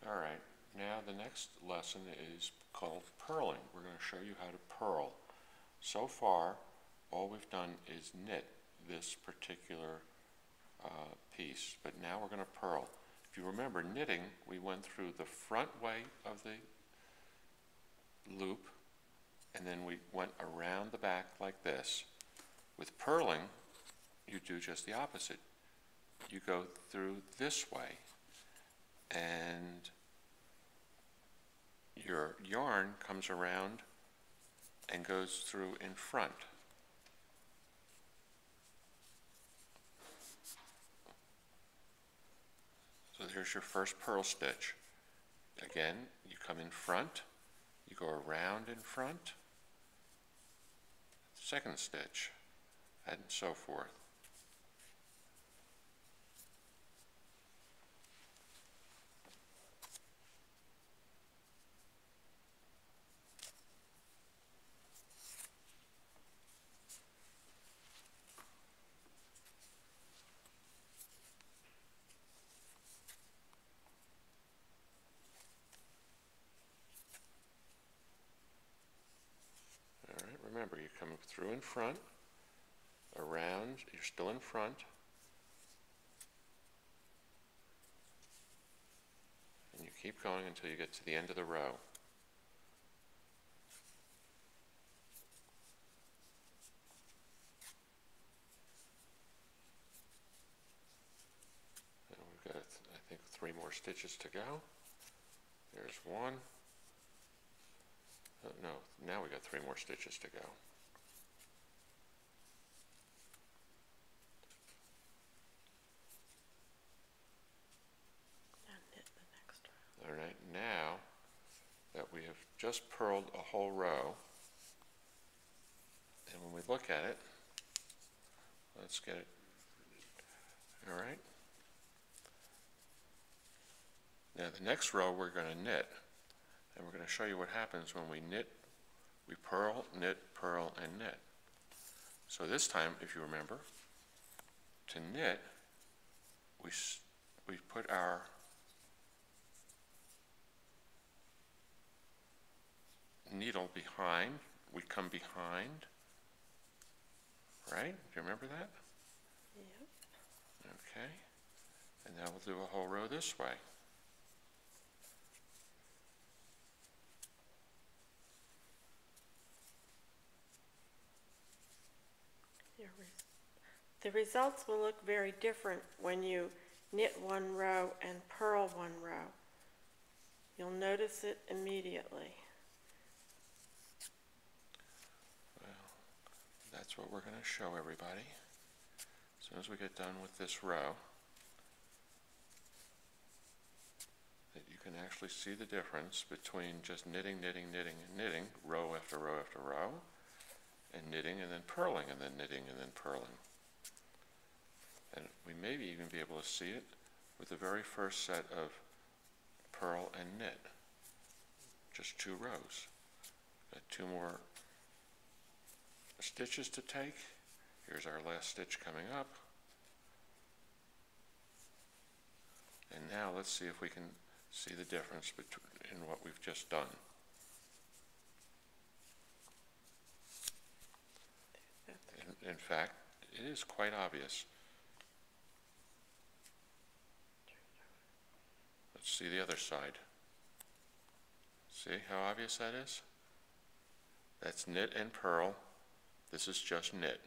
Alright, now the next lesson is called purling. We're going to show you how to purl. So far, all we've done is knit this particular piece, but now we're going to purl. If you remember, knitting, we went through the front way of the loop, and then we went around the back like this. With purling, you do just the opposite. You go through this way, and your yarn comes around and goes through in front. So there's your first purl stitch. Again, you come in front, you go around in front, second stitch, and so forth. Remember, you come through in front, around, you're still in front, and you keep going until you get to the end of the row. And we've got, I think, 3 more stitches to go. There's one. No, now we got 3 more stitches to go. And knit the next row. All right, now that we have just purled a whole row, and when we look at it, let's get it. All right. Now the next row we're going to knit. And we're going to show you what happens when we knit, we purl, knit, purl, and knit. So this time, if you remember, to knit, we put our needle behind, we come behind, right? Do you remember that? Yep. Okay. And now we'll do a whole row this way. The results will look very different when you knit one row and purl one row. You'll notice it immediately. Well, that's what we're going to show everybody. As soon as we get done with this row, that you can actually see the difference between just knitting, knitting, knitting, and knitting, row after row after row, and knitting and then purling and then knitting and then purling. And we maybe even be able to see it with the very first set of purl and knit. Just 2 rows. Got 2 more stitches to take. Here's our last stitch coming up. And now let's see if we can see the difference in what we've just done. In fact, it is quite obvious. Let's see the other side. See how obvious that is? That's knit and purl. This is just knit.